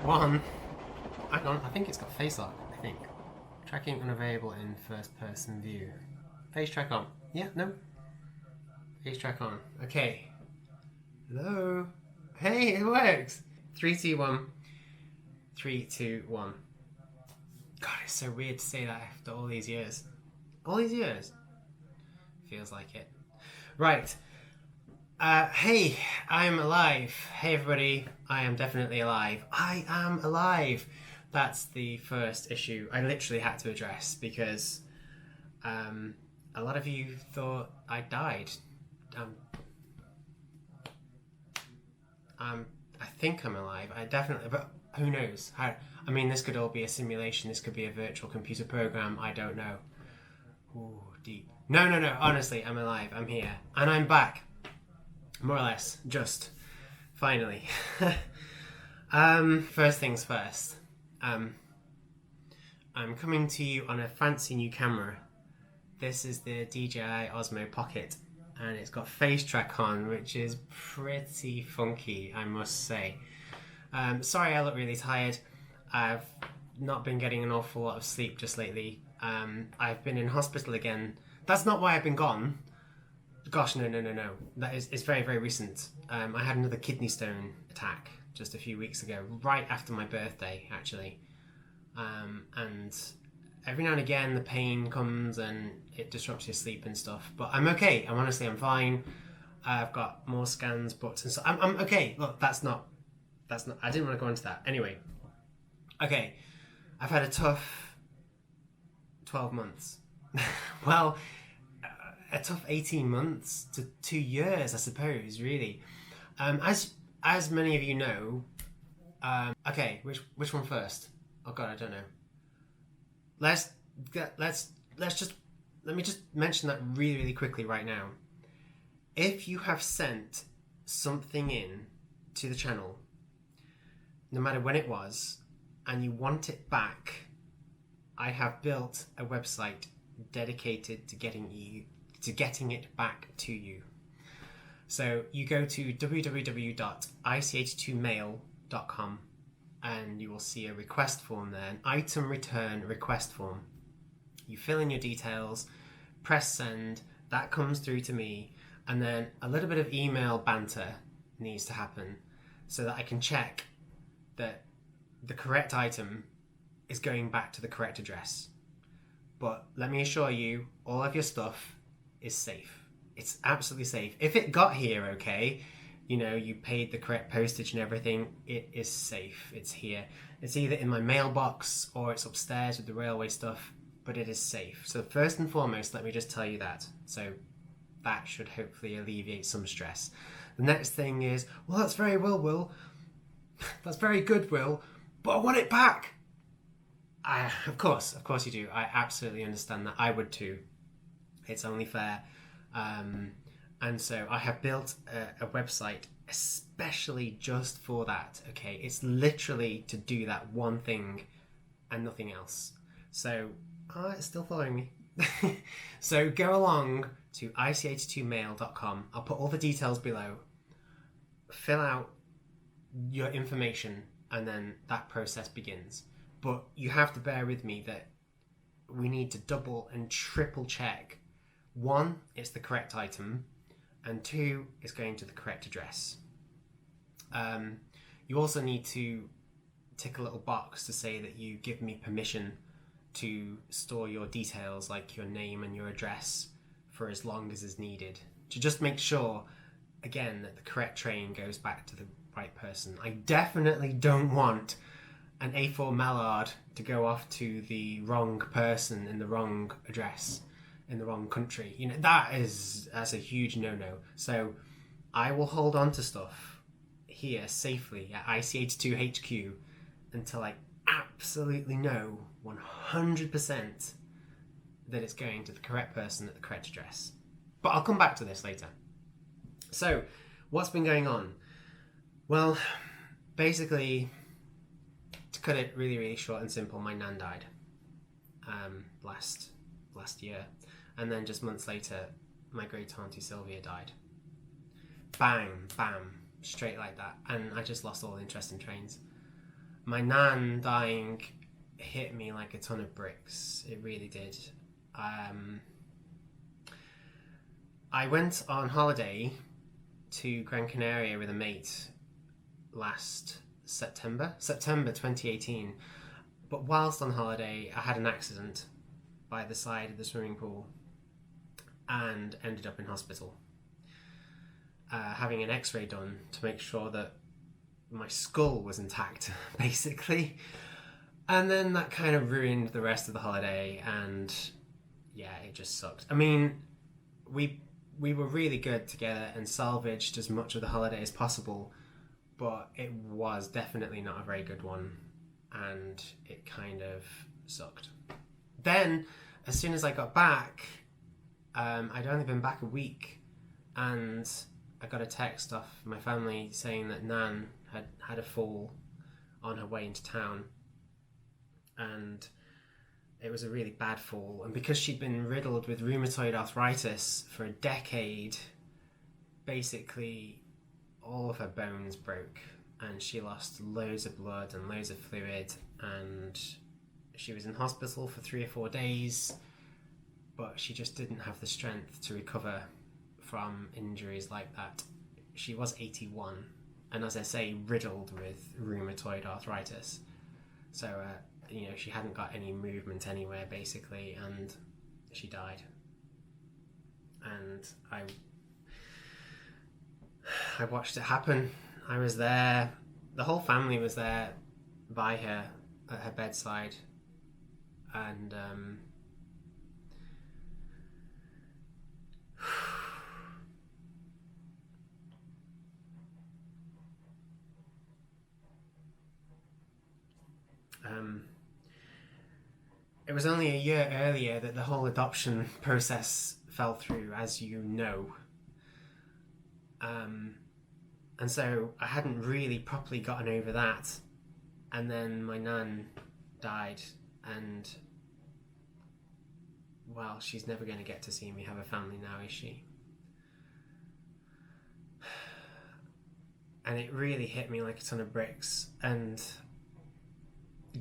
One. Hang on, I think it's got face lock. I think. Tracking unavailable in first person view. Face track on. Yeah, no. Face track on. Okay. Hello. Hey, it works. 3, 2, 1. 3, 2, 1. God, it's so weird to say that after all these years. All these years. Feels like it. Right. Hey, I'm alive. Hey everybody, I am definitely alive. I am alive. That's the first issue I literally had to address because a lot of you thought I died. I think I'm alive. I definitely, but who knows? I mean, this could all be a simulation. This could be a virtual computer program. I don't know. Ooh, deep. No. Honestly, I'm alive. I'm here. And I'm back. More or less. Just. Finally. First things first. I'm coming to you on a fancy new camera. This is the DJI Osmo Pocket. And it's got face track on, which is pretty funky, I must say. Sorry I look really tired. I've not been getting an awful lot of sleep just lately. I've been in hospital again. That's not why I've been gone. Gosh, no. It's very, very recent. I had another kidney stone attack just a few weeks ago, right after my birthday, actually. And every now and again, the pain comes and it disrupts your sleep and stuff. But I'm okay. I'm fine. I've got more scans booked and so I'm okay. Look, that's not. I didn't want to go into that. Anyway, okay. I've had a tough 12 months. Well, a tough 18 months to 2 years, I suppose. Really, as many of you know. Okay, which one first? Oh God, I don't know. Let me just mention that really, really quickly right now. If you have sent something in to the channel, no matter when it was, and you want it back, I have built a website dedicated to getting it back to you. So you go to www.ich2mail.com and you will see a request form there, an item return request form. You fill in your details, press send, that comes through to me, and then a little bit of email banter needs to happen so that I can check that the correct item is going back to the correct address. But let me assure you, all of your stuff is safe. It's absolutely safe. If it got here okay, you paid the correct postage and everything, it is safe. It's here. It's either in my mailbox or it's upstairs with the railway stuff, but it is safe. So first and foremost, let me just tell you that. So that should hopefully alleviate some stress. The next thing is, well, that's very well, Will. That's very good, Will, but I want it back. Of course you do. I absolutely understand that. I would too. It's only fair. And so I have built a website especially just for that. Okay, it's literally to do that one thing and nothing else. So it's still following me. So go along to ich2mail.com. I'll put all the details below. Fill out your information and then that process begins. But you have to bear with me that we need to double and triple check. 1, it's the correct item, and 2, it's going to the correct address. You also need to tick a little box to say that you give me permission to store your details, like your name and your address, for as long as is needed, to just make sure, again, that the correct train goes back to the right person. I definitely don't want an A4 mallard to go off to the wrong person in the wrong address in the wrong country. That's a huge no-no. So I will hold on to stuff here safely at ICH2HQ until I absolutely know 100% that it's going to the correct person at the correct address. But I'll come back to this later. So what's been going on? Well, basically, to cut it really, really short and simple, my nan died last year. And then just months later, my great auntie Sylvia died. Bang, bam, straight like that. And I just lost all interest in trains. my nan dying hit me like a ton of bricks. It really did. I went on holiday to Gran Canaria with a mate last September 2018. But whilst on holiday, I had an accident by the side of the swimming pool and ended up in hospital, having an x-ray done to make sure that my skull was intact, basically. And then that kind of ruined the rest of the holiday, and yeah, it just sucked. I mean, we were really good together and salvaged as much of the holiday as possible, but it was definitely not a very good one, and it kind of sucked. Then, as soon as I got back, I'd only been back a week, and I got a text off my family saying that Nan had a fall on her way into town, and it was a really bad fall. And because she'd been riddled with rheumatoid arthritis for a decade, basically all of her bones broke, and she lost loads of blood and loads of fluid, and she was in hospital for 3 or 4 days, but she just didn't have the strength to recover from injuries like that. She was 81, and as I say, riddled with rheumatoid arthritis. So, she hadn't got any movement anywhere, basically, and she died. And I watched it happen. I was there. The whole family was there by her, at her bedside. And it was only a year earlier that the whole adoption process fell through, as you know. And so I hadn't really properly gotten over that. And then my nan died, and, well, she's never going to get to see me have a family now, is she? And it really hit me like a ton of bricks. And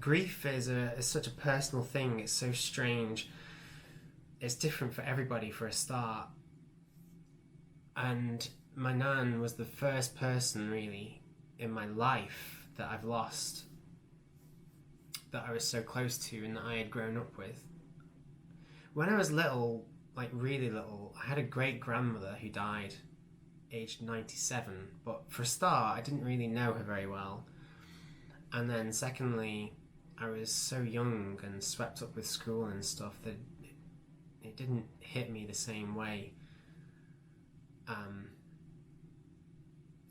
grief is such a personal thing. It's so strange. It's different for everybody, for a start. And my nan was the first person, really, in my life that I've lost, that I was so close to and that I had grown up with. When I was little, like really little, I had a great-grandmother who died aged 97, but for a start, I didn't really know her very well. And then secondly, I was so young and swept up with school and stuff that it didn't hit me the same way.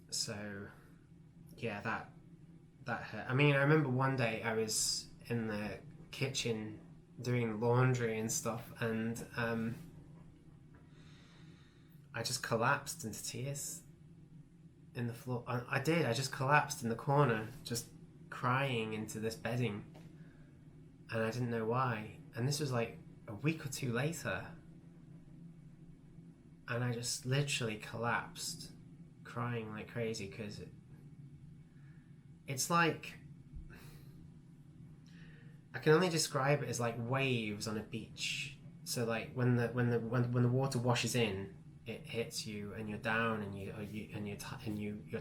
So yeah, that hurt. I mean, I remember one day I was in the kitchen doing laundry and stuff, and I just collapsed into tears in the floor. I just collapsed in the corner, just crying into this bedding, and I didn't know why. And this was like a week or two later, and I just literally collapsed, crying like crazy, because it's like, I can only describe it as like waves on a beach. So like when the water washes in, it hits you and you're down and you're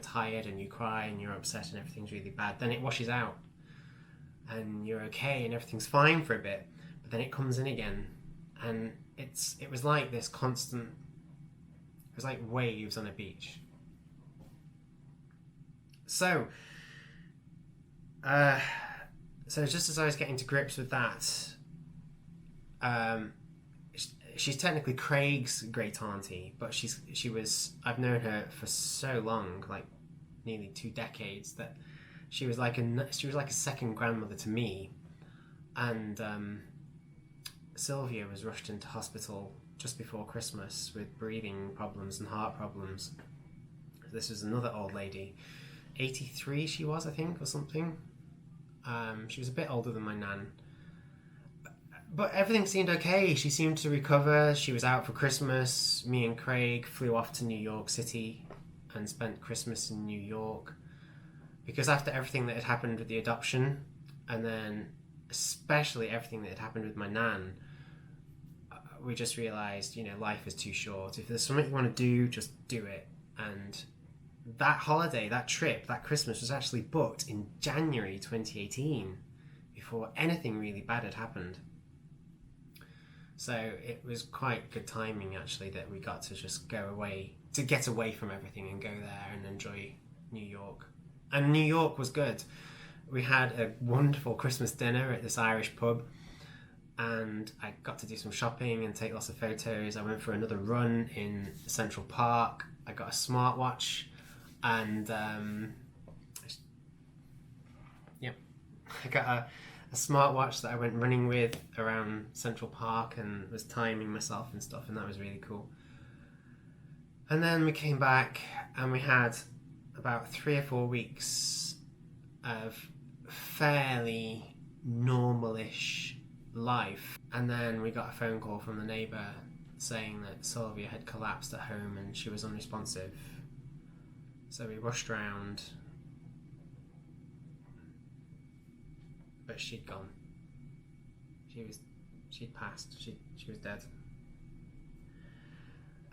tired and you cry and you're upset and everything's really bad. Then it washes out and you're okay and everything's fine for a bit, but then it comes in again, and it was like this constant. It was like waves on a beach. So just as I was getting to grips with that, she's technically Craig's great auntie, but I've known her for so long, like nearly 2 decades, that she was like a second grandmother to me. And Sylvia was rushed into hospital just before Christmas with breathing problems and heart problems. This was another old lady, 83 she was, I think, or something. She was a bit older than my nan. But everything seemed okay. She seemed to recover. She was out for Christmas. Me and Craig flew off to New York City and spent Christmas in New York. Because after everything that had happened with the adoption, and then especially everything that had happened with my nan, we just realised, life is too short. If there's something you want to do, just do it. And that holiday, that trip, that Christmas was actually booked in January 2018, before anything really bad had happened. So it was quite good timing, actually, that we got to just go away, to get away from everything and go there and enjoy New York. And New York was good. We had a wonderful Christmas dinner at this Irish pub, and I got to do some shopping and take lots of photos. I went for another run in Central Park. I got a smartwatch, and I got a smartwatch that I went running with around Central Park and was timing myself and stuff, and that was really cool. And then we came back and we had about 3 or 4 weeks of fairly normalish life, and then we got a phone call from the neighbour saying that Sylvia had collapsed at home and she was unresponsive. So we rushed round, but she'd gone. She'd passed. She was dead.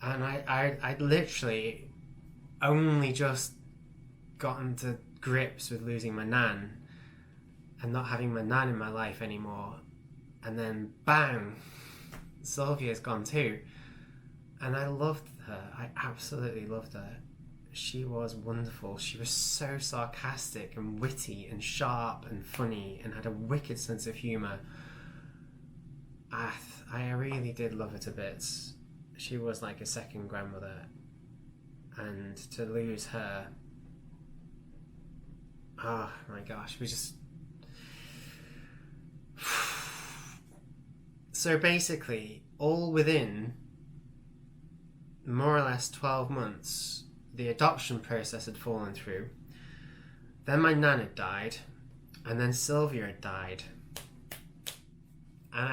And I'd literally only just gotten to grips with losing my nan and not having my nan in my life anymore, and then bang, Sylvia's gone too. And I loved her. I absolutely loved her. She was wonderful. She was so sarcastic and witty and sharp and funny and had a wicked sense of humour. I really did love her to bits. She was like a second grandmother, and to lose her, oh my gosh, we just... So basically, all within more or less 12 months, the adoption process had fallen through. Then my nan had died, and then Sylvia had died. And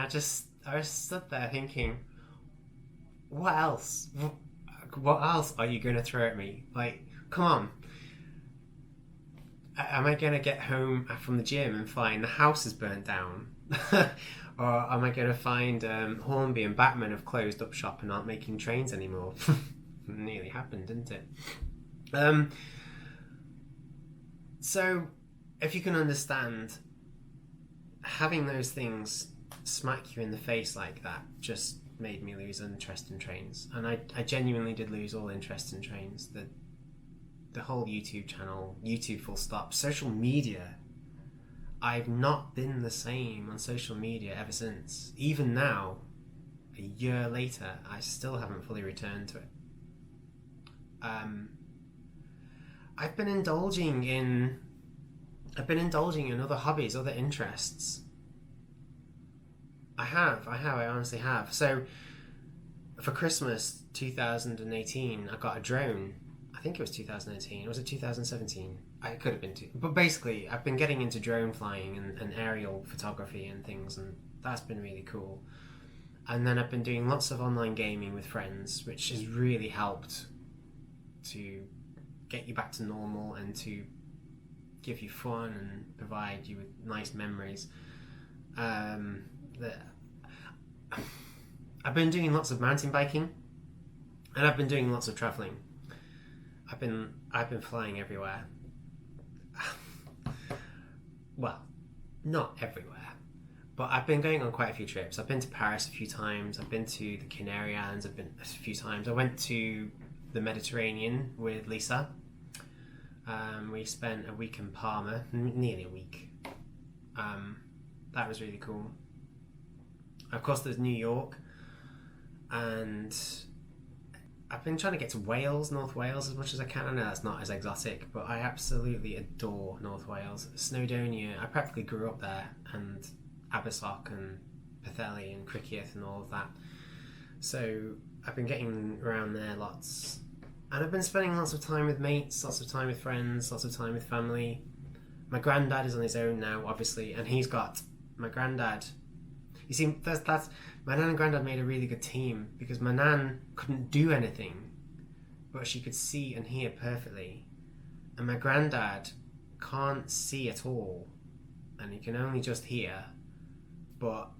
I was stood there thinking, what else? What else are you going to throw at me? Like, come on. Am I going to get home from the gym and find the house is burnt down? Or am I going to find Hornby and Batman have closed up shop and aren't making trains anymore? Nearly happened, didn't it? So, if you can understand, having those things smack you in the face like that just made me lose interest in trains. And I genuinely did lose all interest in trains. The whole YouTube channel, YouTube full stop, social media, I've not been the same on social media ever since. Even now, a year later, I still haven't fully returned to it. I've been indulging in other hobbies, other interests. I honestly have. So, for Christmas 2018, I got a drone. I think it was 2018. Or was it 2017? It could have been too. But basically, I've been getting into drone flying and aerial photography and things, and that's been really cool. And then I've been doing lots of online gaming with friends, which has really helped to get you back to normal and to give you fun and provide you with nice memories. I've been doing lots of mountain biking, and I've been doing lots of travelling. I've been flying everywhere. Well, not everywhere, but I've been going on quite a few trips. I've been to Paris a few times. I've been to the Canary Islands. I've been a few times. I went to the Mediterranean with Lisa. We spent a week in Palma, nearly a week. That was really cool. Of course, there's New York, and I've been trying to get to Wales, North Wales, as much as I can. I know that's not as exotic, but I absolutely adore North Wales. Snowdonia, I practically grew up there, and Abersoch and Pwllheli and Criccieth and all of that. So I've been getting around there lots. And I've been spending lots of time with mates, lots of time with friends, lots of time with family. My granddad is on his own now, obviously, and he's got my granddad. You see, that's my nan and granddad made a really good team, because my nan couldn't do anything, but she could see and hear perfectly. And my granddad can't see at all, and he can only just hear, but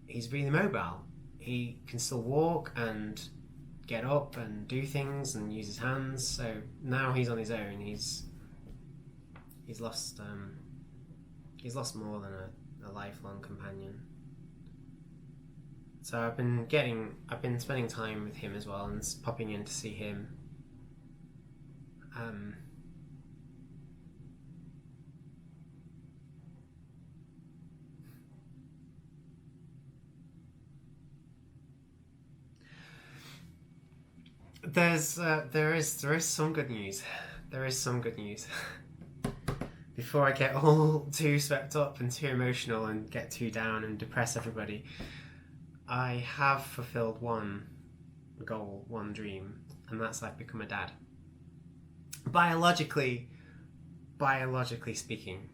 he's really mobile. He can still walk and get up and do things and use his hands. So now he's on his own. He's lost more than a lifelong companion. So I've been spending time with him as well and popping in to see him. There is some good news. There is some good news. Before I get all too swept up and too emotional and get too down and depress everybody, I have fulfilled one goal, one dream, and that's I've become a dad. Biologically speaking,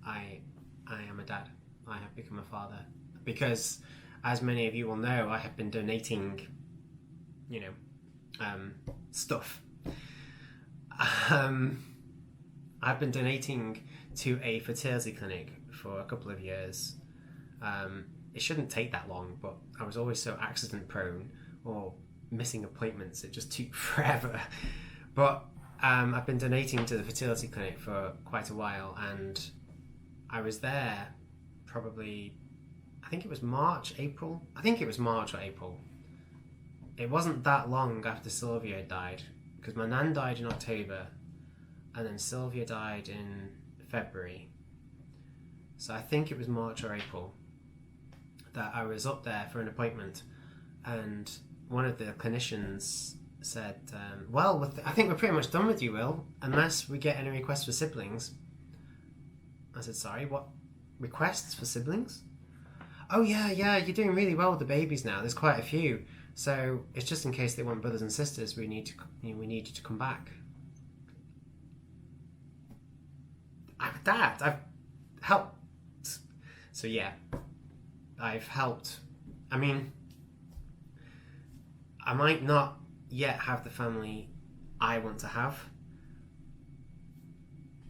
I am a dad. I have become a father because, as many of you will know, I have been donating, stuff. I've been donating to a fertility clinic for a couple of years. It shouldn't take that long, but I was always so accident prone or missing appointments. It just took forever. But I've been donating to the fertility clinic for quite a while, and I was there probably, I think it was March or April. It wasn't that long after Sylvia had died, because my nan died in October, and then Sylvia died in February. So I think it was March or April that I was up there for an appointment, and one of the clinicians said, I think we're pretty much done with you, Will, unless we get any requests for siblings. I said, sorry, what? Requests for siblings? Oh yeah, you're doing really well with the babies now. There's quite a few. So it's just in case they want brothers and sisters, we need you to come back. I've helped. So yeah, I've helped. I mean, I might not yet have the family I want to have,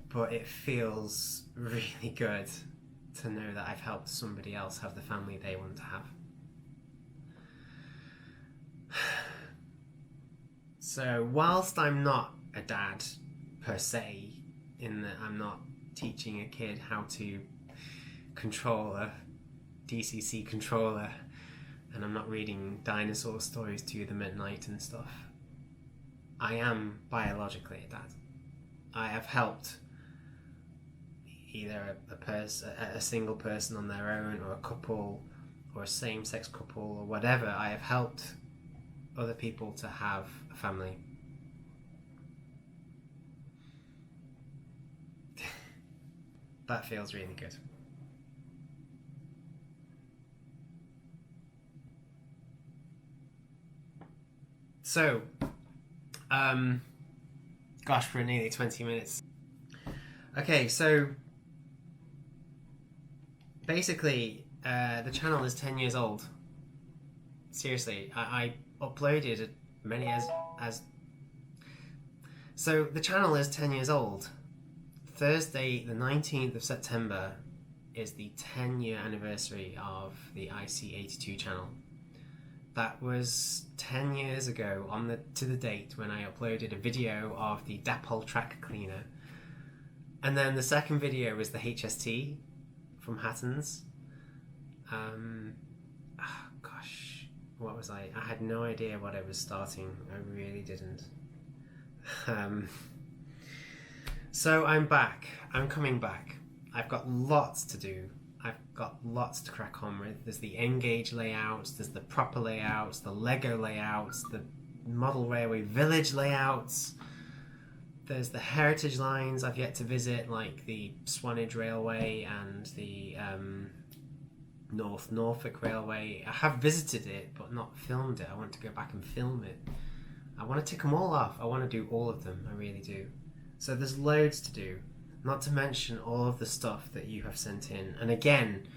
but it feels really good to know that I've helped somebody else have the family they want to have. So whilst I'm not a dad per se, in that I'm not teaching a kid how to control a DCC controller, and I'm not reading dinosaur stories to them at night and stuff, I am biologically a dad. I have helped either a single person on their own, or a couple, or a same-sex couple, or whatever. I have helped other people to have a family. That feels really good. So, gosh, for nearly 20 minutes. Okay, so basically, the channel is 10 years old. Seriously, I uploaded many as. So the channel is 10 years old. Thursday, the 19th of September, is the 10-year anniversary of the IC82 channel. That was 10 years ago to the date when I uploaded a video of the Dapol track cleaner. And then the second video was the HST from Hatton's. What was I? I had no idea what I was starting. I really didn't. So I'm back. I'm coming back. I've got lots to do. I've got lots to crack on with. There's the N-Gauge layouts, there's the proper layouts, the Lego layouts, the model railway village layouts. There's the heritage lines I've yet to visit, like the Swanage Railway and the North Norfolk Railway. I have visited it, but not filmed it. I want to go back and film it. I want to tick them all off. I want to do all of them. I really do. So there's loads to do. Not to mention all of the stuff that you have sent in. And again,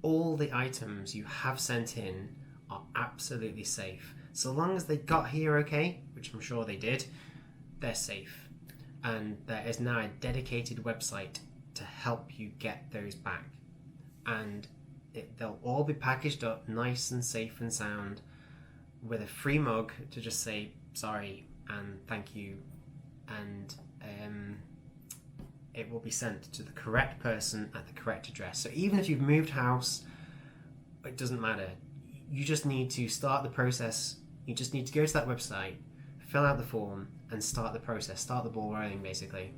all the items you have sent in are absolutely safe. So long as they got here okay, which I'm sure they did, they're safe. and there is now a dedicated website to help you get those back, and they'll all be packaged up nice and safe and sound with a free mug to just say sorry and thank you, and it will be sent to the correct person at the correct address. So even if you've moved house, it doesn't matter. You just need to start the process. You just need to go to that website, fill out the form, and start the process, start the ball rolling, basically.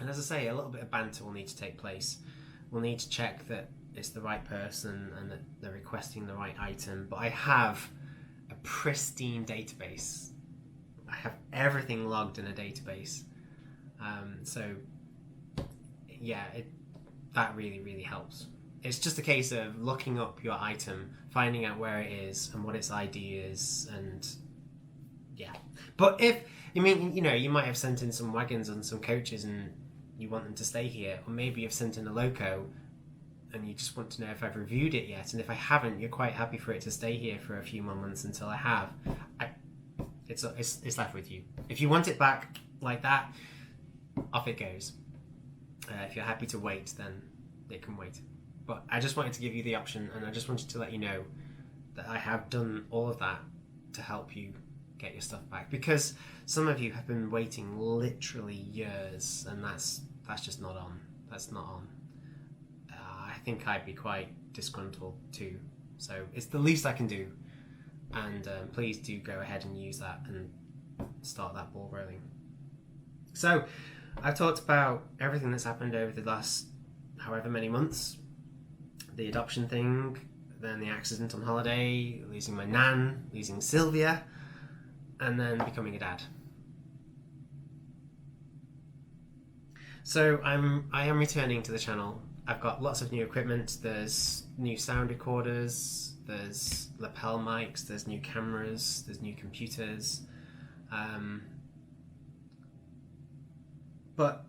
And as I say, a little bit of banter will need to take place. We'll need to check that it's the right person and that they're requesting the right item. But I have a pristine database. I have everything logged in a database. So yeah, that really, really helps. It's just a case of looking up your item, finding out where it is and what its ID is, and yeah. But you might have sent in some wagons and some coaches and you want them to stay here, or maybe you've sent in a loco and you just want to know if I've reviewed it yet, and if I haven't, you're quite happy for it to stay here for a few more months until I have. It's left with you. If you want it back like that, off it goes. If you're happy to wait, then it can wait. But I just wanted to give you the option, and I just wanted to let you know that I have done all of that to help you get your stuff back, because some of you have been waiting literally years, and that's just not on. That's not on. I think I'd be quite disgruntled too. So it's the least I can do, and please do go ahead and use that and start that ball rolling. So I've talked about everything that's happened over the last however many months. The adoption thing, then the accident on holiday, losing my nan, losing Sylvia, and then becoming a dad. So I am returning to the channel. I've got lots of new equipment. There's new sound recorders, there's lapel mics, there's new cameras, there's new computers. But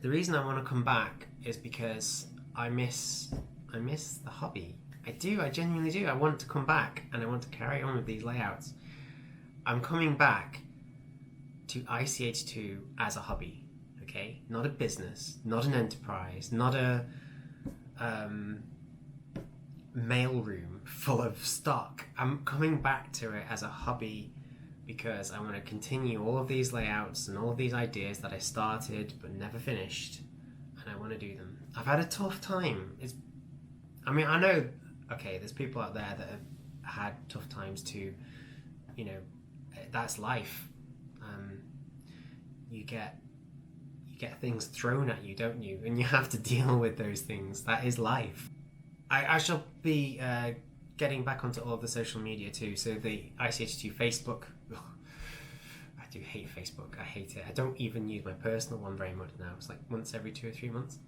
the reason I want to come back is because I miss the hobby. I do, I genuinely do. I want to come back and I want to carry on with these layouts. I'm coming back to ICH2 as a hobby, okay? Not a business, not an enterprise, not a mailroom full of stock. I'm coming back to it as a hobby because I want to continue all of these layouts and all of these ideas that I started but never finished, and I want to do them. I've had a tough time. I know, okay, there's people out there that have had tough times too. That's life. You get things thrown at you, don't you? And you have to deal with those things. That is life. I shall be getting back onto all of the social media too. So the ICH2 Facebook. Ugh, I do hate Facebook. I hate it. I don't even use my personal one very much now. It's like once every 2 or 3 months.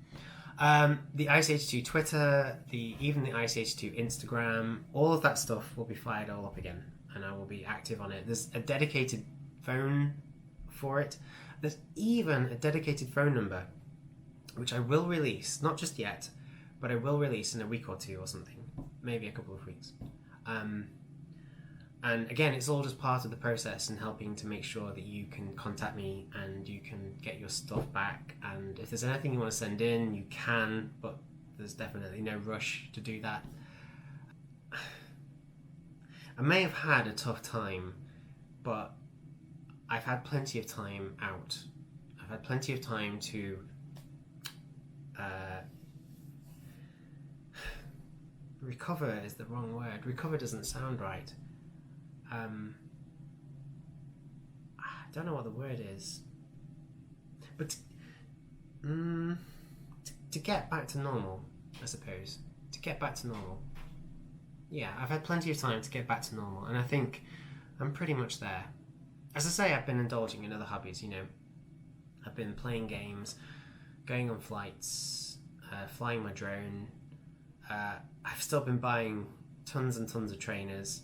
The ICH2 Twitter, even the ICH2 Instagram, all of that stuff will be fired all up again, and I will be active on it. There's a dedicated phone for it. There's even a dedicated phone number, which I will release, not just yet, but I will release in a week or two or something, maybe a couple of weeks. And again, it's all just part of the process and helping to make sure that you can contact me and you can get your stuff back. And if there's anything you want to send in, you can, but there's definitely no rush to do that. I may have had a tough time, but I've had plenty of time out. I've had plenty of time to recover is the wrong word. Recover doesn't sound right. I don't know what the word is, but to get back to normal, I suppose. To get back to normal. Yeah, I've had plenty of time to get back to normal, and I think I'm pretty much there. As I say, I've been indulging in other hobbies, I've been playing games, going on flights, flying my drone. I've still been buying tons and tons of trainers,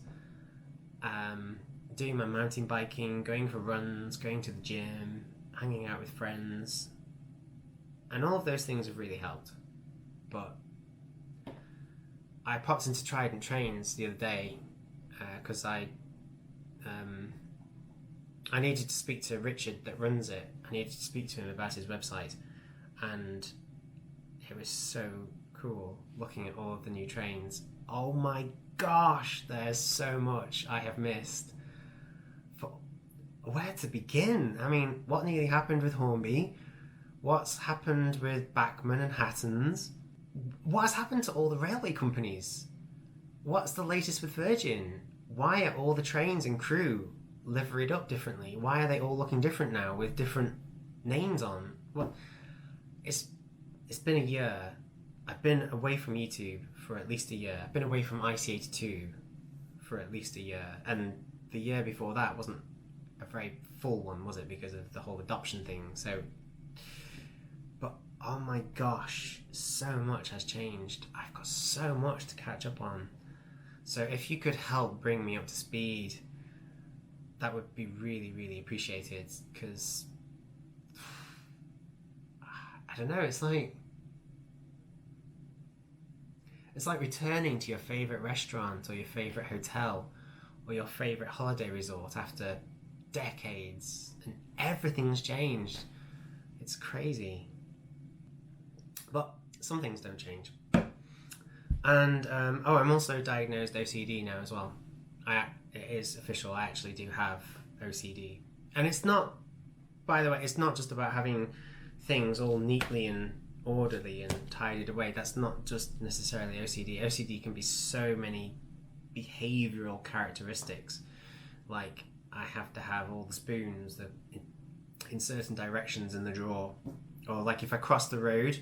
doing my mountain biking, going for runs, going to the gym, hanging out with friends, and all of those things have really helped. But I popped into Trident Trains the other day because I I needed to speak to Richard that runs it. I needed to speak to him about his website, and it was so cool looking at all of the new trains. Oh my gosh, there's so much I have missed. Where to begin? I mean, what nearly happened with Hornby? What's happened with Bachmann and Hattons? What has happened to all the railway companies? What's the latest with Virgin? Why are all the trains and crew liveried up differently? Why are they all looking different now with different names on? Well, it's been a year. I've been away from YouTube for at least a year. I've been away from IC82 for at least a year. And the year before that wasn't a very full one, was it? Because of the whole adoption thing. So, but oh my gosh, so much has changed. I've got so much to catch up on. So if you could help bring me up to speed, that would be really, really appreciated. Because I don't know, it's like returning to your favourite restaurant or your favourite hotel or your favourite holiday resort after decades, and everything's changed. It's crazy. But some things don't change. And I'm also diagnosed OCD now as well. It is official, I actually do have OCD. And it's not, by the way, it's not just about having things all neatly and orderly and tidied away. That's not just necessarily OCD. OCD can be so many behavioural characteristics. Like, I have to have all the spoons in certain directions in the drawer. Or like if I cross the road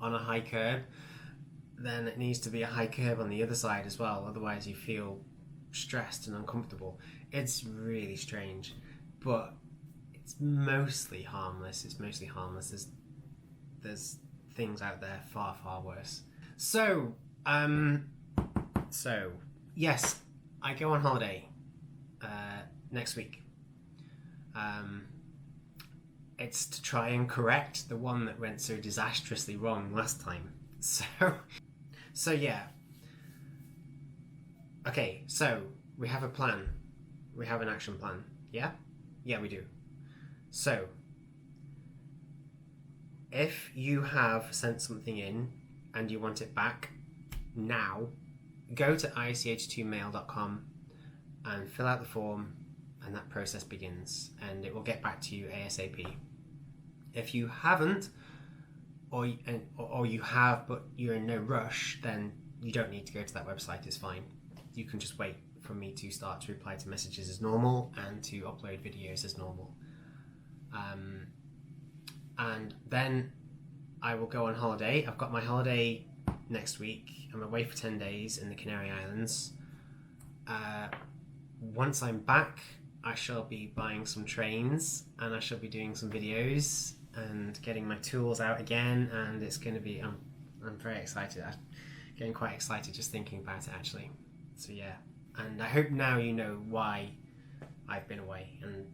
on a high curb, then it needs to be a high curb on the other side as well. Otherwise you feel stressed and uncomfortable. It's really strange. But it's mostly harmless. There's things out there far, far worse. So yes, I go on holiday next week. It's to try and correct the one that went so disastrously wrong last time. So yeah. Okay, so we have a plan. We have an action plan. Yeah? Yeah, we do. So, if you have sent something in and you want it back now, go to ich2mail.com and fill out the form, and that process begins, and it will get back to you ASAP. If you haven't, or you have but you're in no rush, then you don't need to go to that website. It's fine. You can just wait for me to start to reply to messages as normal and to upload videos as normal. And then I will go on holiday. I've got my holiday next week. I'm away for 10 days in the Canary Islands. Once I'm back, I shall be buying some trains and I shall be doing some videos and getting my tools out again, and it's going to be, I'm very excited. I'm getting quite excited just thinking about it actually. So yeah, and I hope now you know why I've been away and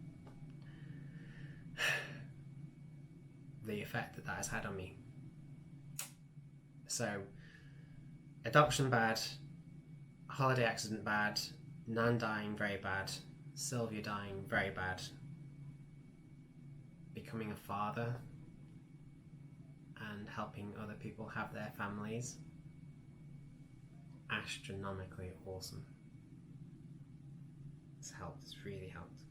the effect that has had on me. So, adoption bad, holiday accident bad, Nan dying very bad, Sylvia dying very bad, becoming a father and helping other people have their families, astronomically awesome. It's helped, it's really helped.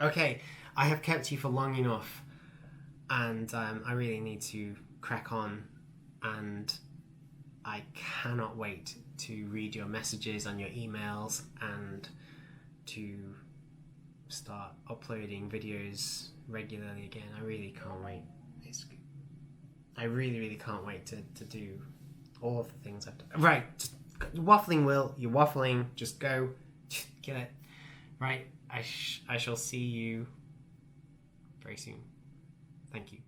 Okay, I have kept you for long enough, and I really need to crack on, and I cannot wait to read your messages and your emails and to start uploading videos regularly again. I really can't wait. I really, really can't wait to do all of the things I've done. Right, just waffling, Will. You're waffling. Just go. Get it. Right, I shall see you very soon. Thank you.